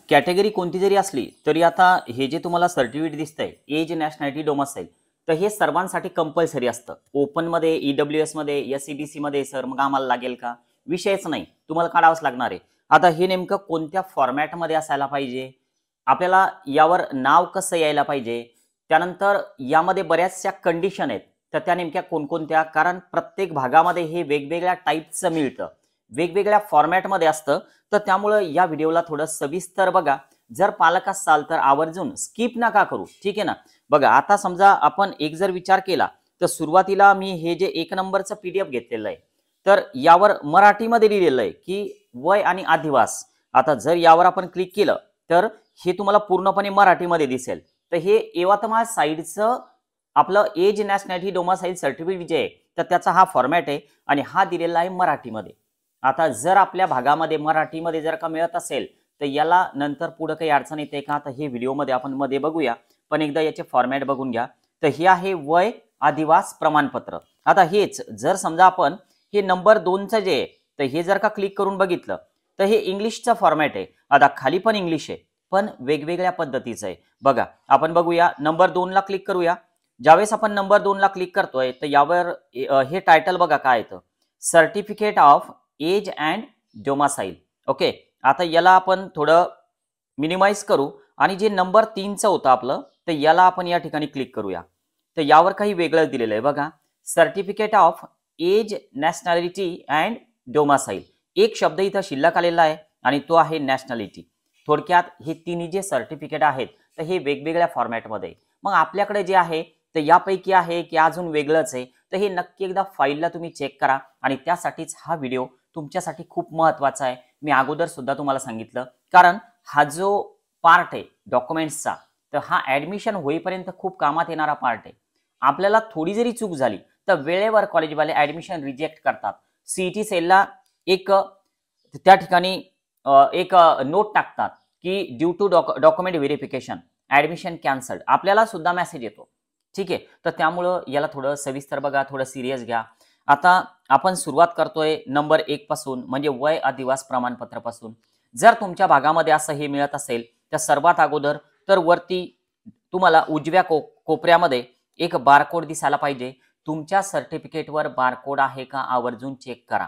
Category कोणती जरी असली तरी आता हे जे तुम्हाला सर्टिफिकेट दिसतंय एज नॅशनॅलिटी डोमासाईल तर हे सर्वांसाठी कंपल्सरी असतं. ओपनमध्ये EWS मध्ये SEDC मध्ये सर मग आम्हाला लागेल का? विषयच नाही, तुम्हाला काढावंच लागणार आहे. आता हे नेमकं कोणत्या फॉर्मॅटमध्ये असायला पाहिजे, आपल्याला यावर नाव कसं यायला पाहिजे, त्यानंतर यामध्ये बऱ्याचशा कंडिशन आहेत तर त्या नेमक्या कोणकोणत्या, कारण प्रत्येक भागामध्ये हे वेगवेगळ्या टाईपचं मिळतं, वेगवेगळ्या फॉर्मॅटमध्ये असतं. तर त्यामुळं या व्हिडिओला थोडं सविस्तर बघा. जर पालक असाल तर आवर्जून स्किप नका करू, ठीक आहे ना. बघा आता समजा आपण एक जर विचार केला तर सुरुवातीला मी हे जे 1 नंबरचं PDF घेतलेलं आहे तर यावर मराठीमध्ये लिहिलेलं आहे की वय आणि अधिवास. आता जर यावर आपण क्लिक केलं तर हे तुम्हाला पूर्णपणे मराठीमध्ये दिसेल. तर हे यवतमाळ साईडचं आपलं एज नॅशनॅलिटी डोमासाईल सर्टिफिकेट जे आहे तर त्याचा हा फॉर्मॅट आहे आणि हा दिलेला आहे मराठीमध्ये. आता जर आपल्या भागामध्ये मराठीमध्ये जर का मिळत असेल तर याला नंतर पुढे काही अडचण येते का, आता हे व्हिडिओमध्ये आपण मध्ये बघूया. पण एकदा याचे फॉर्मॅट बघून घ्या. तर हे आहे वय अधिवास प्रमाणपत्र. आता हेच जर समजा आपण हे नंबर 2चं जे आहे तर हे जर का क्लिक करून बघितलं तर हे इंग्लिशचा फॉर्मॅट आहे. आता खाली पण इंग्लिश आहे पण वेगवेगळ्या पद्धतीचं आहे. बघा आपण बघूया, नंबर 2ला क्लिक करूया. ज्यावेळेस आपण नंबर 2ला क्लिक करतोय तर यावर हे टायटल बघा काय येतं, certificate of age and domicile. Okay, आता याला आपण थोडं मिनिमाइज करू आणि जे नंबर 3चं होतं आपलं तर याला आपण या ठिकाणी क्लिक करूया. तर यावर काही वेगळं दिलेलं आहे बघा, certificate of age nationality and domicile. एक शब्द इथं शिल्लक आलेला आहे आणि तो आहे नॅशनॅलिटी. थोडक्यात हे तिन्ही जे सर्टिफिकेट आहेत तर हे वेगवेगळ्या फॉर्मॅटमध्ये. मग आपल्याकडे जे आहे तर यापैकी आहे की अजून वेगळंच आहे, तर हे नक्की एकदा फाईलला तुम्ही चेक करा आणि त्यासाठीच हा व्हिडिओ तुमच्यासाठी खूप महत्त्वाचा आहे. मी अगोदर सुद्धा तुम्हाला सांगितलं, कारण हा जो पार्ट आहे डॉक्युमेंट्सचा तर हा ऍडमिशन होईपर्यंत खूप कामात येणारा पार्ट आहे. आपल्याला थोडी जरी चूक झाली तर वेळेवर कॉलेजवाले ऍडमिशन रिजेक्ट करतात. CET सेलला एक त्या ठिकाणी एक नोट टाकतात की due to document verification admission cancelled, आपल्याला सुद्धा मेसेज येतो. ठीक आहे, तर त्यामुळं याला थोडं सविस्तर बघा, थोडं सिरियस घ्या. आता आपण सुरुवात करतोय नंबर 1 पासून, म्हणजे वय अधिवास प्रमाणपत्र पासून. जर तुमच्या भागामध्ये असं हे मिळत असेल तर सर्वात अगोदर तर वरती तुम्हाला उजव्या कोपऱ्यामध्ये एक बारकोड दिसायला पाहिजे. तुमच्या सर्टिफिकेटवर बारकोड आहे का आवर्जून चेक करा.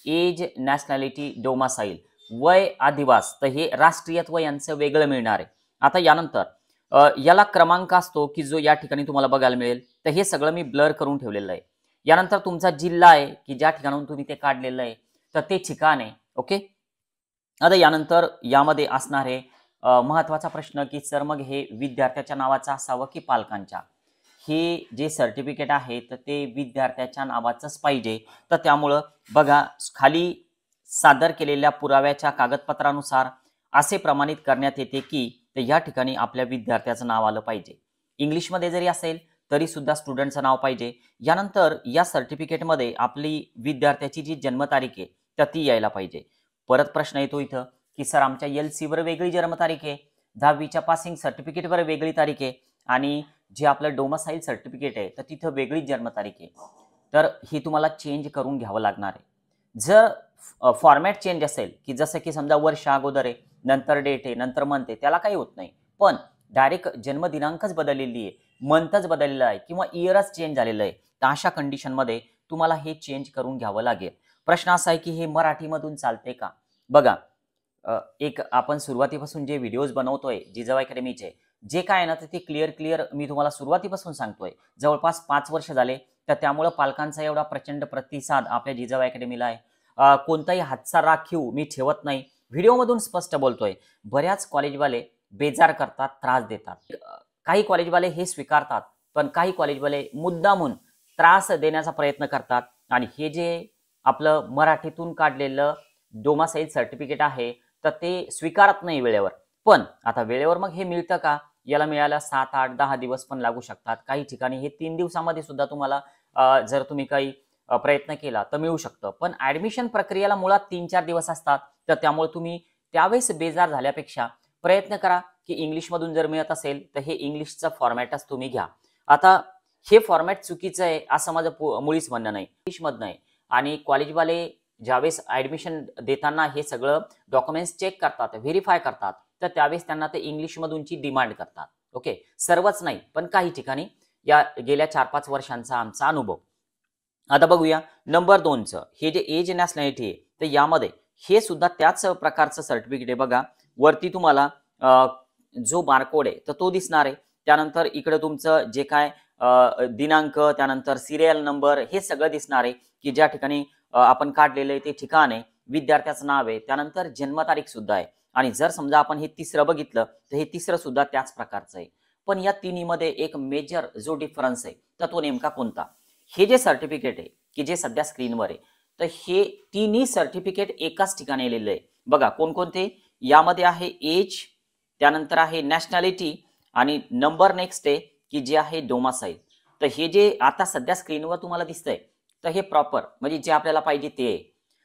एज नॅशनॅलिटी डोमासाईल वय अधिवास, तर हे राष्ट्रीयत्व यांचं वेगळं मिळणार आहे. आता यानंतर याला क्रमांक असतो की जो या ठिकाणी तुम्हाला बघायला मिळेल, तर हे सगळं मी ब्लर करून ठेवलेलं आहे. यानंतर तुमचा जिल्हा आहे की ज्या ठिकाणाहून तुम्ही ते काढलेलं आहे तर ते ठिकाण आहे. ओके, आता यानंतर यामध्ये असणार आहे महत्वाचा प्रश्न की सर मग हे विद्यार्थ्याच्या नावाचं असावं की पालकांच्या. हे जे सर्टिफिकेट आहे तर ते विद्यार्थ्याच्या नावाचंच पाहिजे. तर त्यामुळं बघा खाली सादर केलेल्या पुराव्याच्या कागदपत्रानुसार असे प्रमाणित करण्यात येते की तर या ठिकाणी आपल्या विद्यार्थ्याचं नाव आलं पाहिजे. इंग्लिशमध्ये जरी असेल तरी सुद्धा स्टुडंटचं नाव पाहिजे. यानंतर या सर्टिफिकेटमध्ये आपली विद्यार्थ्याची जी जन्मतारीख आहे तर ती यायला पाहिजे. परत प्रश्न येतो इथं की सर आमच्या LC वर वेगळी जन्मतारीख आहे, 10वीच्या पासिंग सर्टिफिकेटवर वेगळी तारीख आहे आणि जे आपलं डोमासाईल सर्टिफिकेट आहे तर तिथं वेगळीच जन्मतारीख आहे. तर ही तुम्हाला चेंज करून घ्यावं लागणार आहे. जर फॉर्मॅट चेंज असेल की जसं की समजा वर्ष अगोदर आहे, नंतर डेट आहे, नंतर मंथ आहे, त्याला काही होत नाही. पण डायरेक्ट जन्मदिनांकच बदललेली आहे, मंथच बदललेला आहे किंवा इयरच चेंज झालेलं आहे, तर अशा कंडिशनमध्ये तुम्हाला हे चेंज करून घ्यावं लागेल. प्रश्न असा आहे की हे मराठीमधून चालते का? बघा एक आपण सुरुवातीपासून जे व्हिडिओज बनवतोय जिजाऊ अकॅडमीचे, जे काय आहे ना ते क्लिअर मी तुम्हाला सुरुवातीपासून सांगतोय. जवळपास 5 वर्ष झाले, तर त्यामुळे पालकांचा एवढा प्रचंड प्रतिसाद आपल्या जिजाऊ अकॅडमीला आहे. कोणताही हातचा राखीव मी ठेवत नाही, व्हिडिओमधून स्पष्ट बोलतोय. बऱ्याच कॉलेजवाले बेजार करतात, त्रास देतात. काही कॉलेजवाले हे स्वीकारतात, पण काही कॉलेजवाले मुद्दामून त्रास देण्याचा प्रयत्न करतात आणि हे जे आपलं मराठीतून काढलेलं डोमासाईल सर्टिफिकेट आहे तर ते स्वीकारत नाही वेळेवर. पण आता वेळेवर मग हे मिळतं का? याला मिळायला 7, 8, 10 दिवस पण लागू शकतात. काही ठिकाणी हे 3 दिवसामध्ये सुद्धा तुम्हाला जर तुम्ही काही प्रयत्न केला तर मिळू शकतं. पण ऍडमिशन प्रक्रियेला मुळात 3-4 दिवस असतात. तर त्यामुळे तुम्ही त्यावेळेस बेजार झाल्यापेक्षा प्रयत्न करा की इंग्लिशमधून जर मिळत असेल तर हे इंग्लिशचा फॉर्मॅटच तुम्ही घ्या. आता हे फॉर्मॅट चुकीचं आहे असं माझं मुळीच म्हणणं नाही. इंग्लिशमधनं आहे आणि कॉलेजवाले ज्यावेळेस ऍडमिशन देताना हे सगळं डॉक्युमेंट्स चेक करतात, व्हेरीफाय करतात, तर त्यावेळेस त्यांना ते इंग्लिश मधूनची डिमांड करतात. ओके, सर्वच नाही पण काही ठिकाणी. या गेल्या 4-5 वर्षांचा आमचा अनुभव. आता बघूया नंबर 2चं, हे जे एज नॅशनॅलिटी आहे, तर यामध्ये हे सुद्धा त्याच प्रकारचं सर्टिफिकेट आहे. बघा वरती तुम्हाला जो बारकोड आहे तर तो दिसणार आहे. त्यानंतर इकडे तुमचं जे काय दिनांक, त्यानंतर सिरियल नंबर, हे सगळं दिसणार आहे की ज्या ठिकाणी आपण काढलेलं आहे ते ठिकाण आहे, विद्यार्थ्याचं नाव आहे, त्यानंतर जन्मतारीख सुद्धा आहे. आणि जर समजा आपण हे तिसरं बघितलं तर हे तिसरं सुद्धा त्याच प्रकारचं आहे. पण या तिन्हीमध्ये एक मेजर जो डिफरन्स आहे तर तो नेमका कोणता? हे जे सर्टिफिकेट आहे की जे सध्या स्क्रीनवर आहे, तर हे तिन्ही सर्टिफिकेट एकाच ठिकाणी आलेलं आहे. बघा कोणकोणते यामध्ये आहे? एज, त्यानंतर आहे नॅशनॅलिटी, आणि नंबर नेक्स्ट आहे की जे आहे डोमासाईल. तर हे जे आता सध्या स्क्रीनवर तुम्हाला दिसतंय तर हे प्रॉपर म्हणजे जे आपल्याला पाहिजे ते आहे.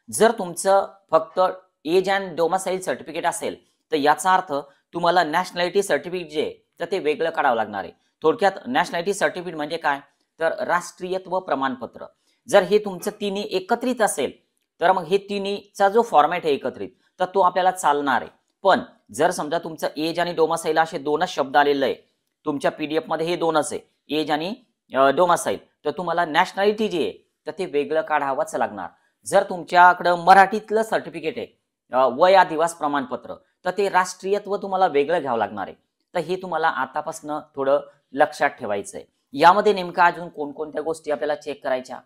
जर तुमचं फक्त एज अँड डोमासाईल सर्टिफिकेट असेल तर याचा अर्थ तुम्हाला नॅशनॅलिटी सर्टिफिकेट जे आहे तर ते वेगळं काढावं लागणार आहे. थोडक्यात नॅशनॅलिटी सर्टिफिकेट म्हणजे काय? तर राष्ट्रीयत्व प्रमाणपत्र. जर हे तुमचं तिन्ही एकत्रित असेल तर मग हे तिन्हीचा जो फॉर्मॅट आहे एकत्रित, तर तो आपल्याला चालणार आहे. पण जर समजा तुमचं एज आणि डोमासाईल असे दोनच शब्द आलेले आहे, तुमच्या पीडीएफ मध्ये हे दोनच आहे, एज आणि डोमासाईल, तर तुम्हाला नॅशनॅलिटी जी आहे तर ते वेगळं काढावंच लागणार. जर तुमच्याकडं मराठीतलं सर्टिफिकेट आहे वय आदिवास प्रमाणपत्र, तर ते राष्ट्रीयत्व तुम्हाला वेगळं घ्यावं लागणार आहे. तर हे तुम्हाला आतापासून थोडं लक्षात ठेवायचं आहे. यामध्ये नेमका अजून कोणकोणत्या गोष्टी आपल्याला चेक करायच्या?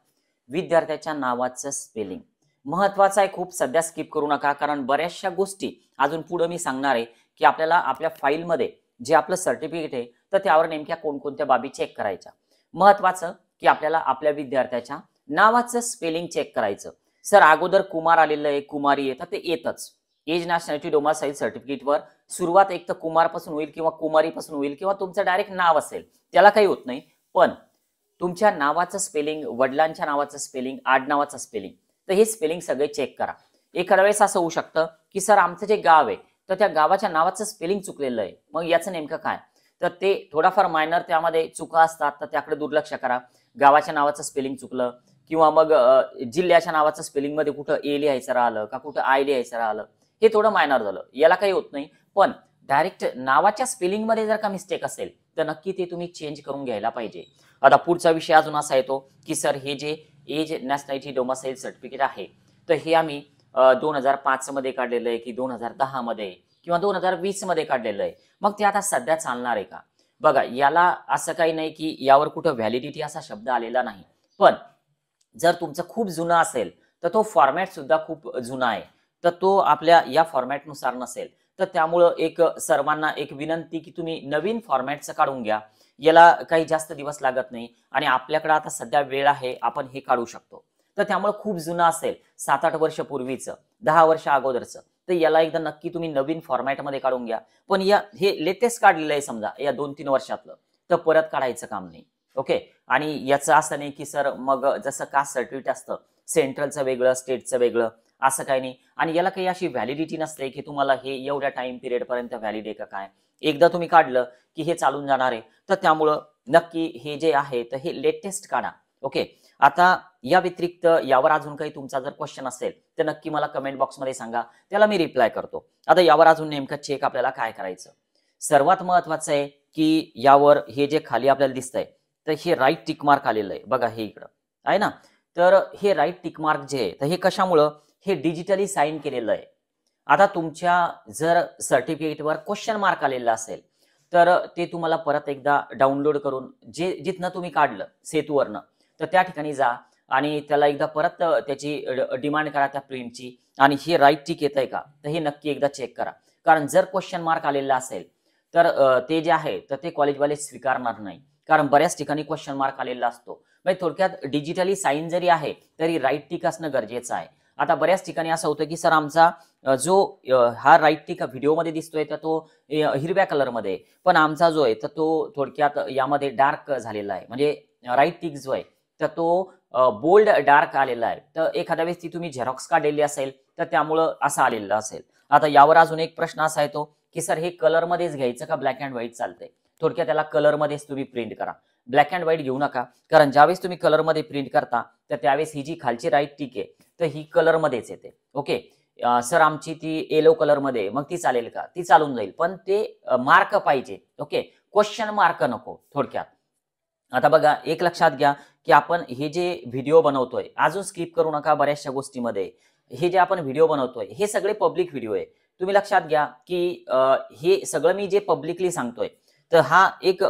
विद्यार्थ्याच्या नावाचं स्पेलिंग महत्वाचं आहे खूप. सध्या स्किप करू नका, कारण बऱ्याचशा गोष्टी अजून पुढे मी सांगणार आहे की आपल्याला आपल्या फाईलमध्ये जे आपलं सर्टिफिकेट आहे तर त्यावर नेमक्या कोणकोणत्या बाबी चेक करायच्या. महत्वाचं की आपल्याला आपल्या विद्यार्थ्याच्या नावाचं स्पेलिंग चेक करायचं. सर अगोदर कुमार आलेलं आहे, कुमारी आहे, तर ते येतच. एज नॅशनॅलिटी डोमासाईल सर्टिफिकेटवर सुरुवात एक तर कुमारपासून होईल किंवा कुमारीपासून होईल किंवा तुमचं डायरेक्ट नाव असेल, त्याला काही होत नाही. पण तुमच्या नावाचं स्पेलिंग, वडिलांच्या नावाचं स्पेलिंग, आडनावाचं स्पेलिंग, तर हे स्पेलिंग सगळे चेक करा. एखाद्या वेळेस असं होऊ शकतं की सर आमचं जे गाव आहे तर त्या गावाच्या नावाचं स्पेलिंग चुकलेलं आहे, मग याचं नेमकं काय? तर ते थोडाफार मायनर त्यामध्ये चुका असतात, तर त्याकडे दुर्लक्ष करा. गावाच्या नावाचं स्पेलिंग चुकलं किंवा मग जिल्ह्याच्या नावाचं स्पेलिंग मध्ये कुठं ए लिहायचं राहिलं का कुठं आय लिहायचं राहिलं, हे थोडं मायनर झालं, याला काही होत नाही. पण डायरेक्ट नावाच्या स्पेलिंग मध्ये जर का मिस्टेक असेल तर नक्की ते तुम्ही चेंज करून घ्यायला पाहिजे. आता पुढचा विषय अजून असा येतो की सर हे जे एज नॅशनॅलिटी डोमासाईल सर्टिफिकेट आहे तर हे आम्ही 2005 मध्ये काढलेलं आहे की 2010 मध्ये किंवा 2020 मध्ये काढलेलं आहे, मग ते आता सध्या चालणार आहे का? बघा याला असं काही नाही की यावर कुठं व्हॅलिडिटी असा शब्द आलेला नाही. पण जर तुमचं खूप जुनं असेल तर तो फॉर्मॅट सुद्धा खूप जुना आहे, तर तो आपल्या या फॉर्मॅटनुसार नसेल, तर त्यामुळं एक सर्वांना एक विनंती की तुम्ही नवीन फॉर्मॅटचं काढून घ्या. याला काही जास्त दिवस लागत नाही आणि आपल्याकडे आता सध्या वेळ आहे, आपण हे काढू शकतो. तर त्यामुळे खूप जुनं असेल 7-8 वर्ष पूर्वीचं, 10 वर्ष अगोदरचं, तर याला एकदा नक्की तुम्ही नवीन फॉर्मॅटमध्ये काढून घ्या. पण हे लेटेस्ट काढलेलं आहे समजा या 2-3 वर्षातलं, तर परत काढायचं काम नाही. ओके. आणि याचं असं नाही की सर मग जसं कास्ट सर्टिफिकेट असतं सेंट्रलचं वेगळं स्टेटचं वेगळं, असं काही नाही. आणि याला काही अशी व्हॅलिडिटी नसते की तुम्हाला हे एवढ्या टाइम पिरियड पर्यंत व्हॅलिड आहे का काय. एकदा तुम्ही काढलं की हे चालून जाणार आहे, तर त्यामुळं नक्की हे जे आहे तर हे लेटेस्ट काढा. ओके. आता या व्यतिरिक्त यावर अजून काही तुमचा जर क्वेश्चन असेल तर नक्की मला कमेंट बॉक्समध्ये सांगा, त्याला मी रिप्लाय करतो. आता यावर अजून नेमकं चेक आपल्याला काय करायचं? सर्वात महत्वाचं आहे की यावर हे जे खाली आपल्याला दिसतंय तर हे राईट टिक मार्क आलेलं आहे बघा, हे इकडं आहे ना. तर हे राईट टिक मार्क जे आहे तर हे कशामुळं? हे डिजिटली साईन केलेलं आहे. आता तुमच्या जर सर्टिफिकेटवर क्वेश्चन मार्क आलेला असेल तर ते तुम्हाला परत एकदा डाउनलोड करून जिथनं तुम्ही काढलं सेतूवरनं, तर त्या ठिकाणी जा आणि त्याला एकदा परत त्याची डिमांड करा त्या प्रिंटची, आणि हे राईट टिक येत आहे का तर हे नक्की एकदा चेक करा. कारण जर क्वेश्चन मार्क आलेला असेल तर ते जे आहे तर ते कॉलेजवाले स्वीकारणार नाही, कारण बऱ्याच ठिकाणी क्वेश्चन मार्क आलेला असतो. म्हणजे थोडक्यात डिजिटली साईन जरी आहे तरी राईट टिक असणं गरजेचं आहे. आता बऱ्याच ठिकाणी असं होतं की सर आमचा जो हा राईट टिक व्हिडिओमध्ये दिसतोय तर तो हिरव्या कलरमध्ये, पण आमचा जो आहे तर तो थोडक्यात यामध्ये डार्क झालेला आहे. म्हणजे राईट टिक जो आहे तर तो बोल्ड डार्क आलेला आहे. तर एखाद्या वेळेस ती तुम्ही झेरॉक्स काढलेली असेल तर त्यामुळं असं आलेलं असेल. आता यावर अजून एक प्रश्न असा येतो की सर हे कलरमध्येच घ्यायचं का ब्लॅक अँड व्हाईट चालतंय? थोडक्यात त्याला कलरमध्येच तुम्ही प्रिंट करा. ब्लॅक अँड व्हाईट घेऊ नका, कारण ज्यावेळेस तुम्ही कलरमध्ये प्रिंट करता तर त्यावेळेस ही जी खालची राईट टिक आहे तर ही कलरमध्येच येते. ओके, सर आमची ती येलो कलरमध्ये, मग ती चालेल का? ती चालून जाईल, पण ते मार्क पाहिजे. ओके, क्वेश्चन मार्क नको थोडक्यात. आता बघा, एक लक्षात घ्या की आपण हे जे व्हिडिओ बनवतोय, अजून स्किप करू नका बऱ्याचशा गोष्टीमध्ये. हे जे आपण व्हिडिओ बनवतोय हे सगळे पब्लिक व्हिडिओ आहे. तुम्ही लक्षात घ्या की हे सगळं मी जे पब्लिकली सांगतोय तर हा एक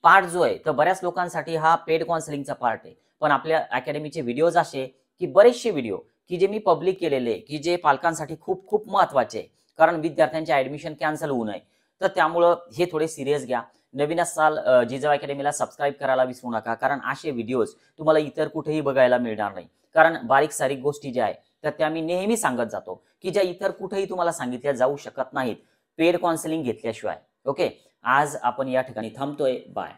पार्ट जो आहे तर बऱ्याच लोकांसाठी हा पेड काउन्सिलिंगचा पार्ट आहे. पण आपल्या अकॅडमीचे व्हिडिओज असे की बरेचसे व्हिडिओ की जे मी पब्लिक केलेले, की जे पालकांसाठी खूप खूप महत्वाचे आहे, कारण विद्यार्थ्यांचे ऍडमिशन कॅन्सल होऊ नये. तर त्यामुळं हे थोडे सिरियस घ्या. नवीन असाल जिजाऊ अकॅडमीला सबस्क्राईब करायला विसरू नका, कारण असे व्हिडिओज तुम्हाला इतर कुठेही बघायला मिळणार नाही. कारण बारीक सारीक गोष्टी ज्या आहेत तर त्या मी नेहमी सांगत जातो की ज्या इतर कुठेही तुम्हाला सांगितल्या जाऊ शकत नाहीत पेड काउन्सिलिंग घेतल्याशिवाय. ओके, आज आपण या ठिकाणी थांबतोय. बाय.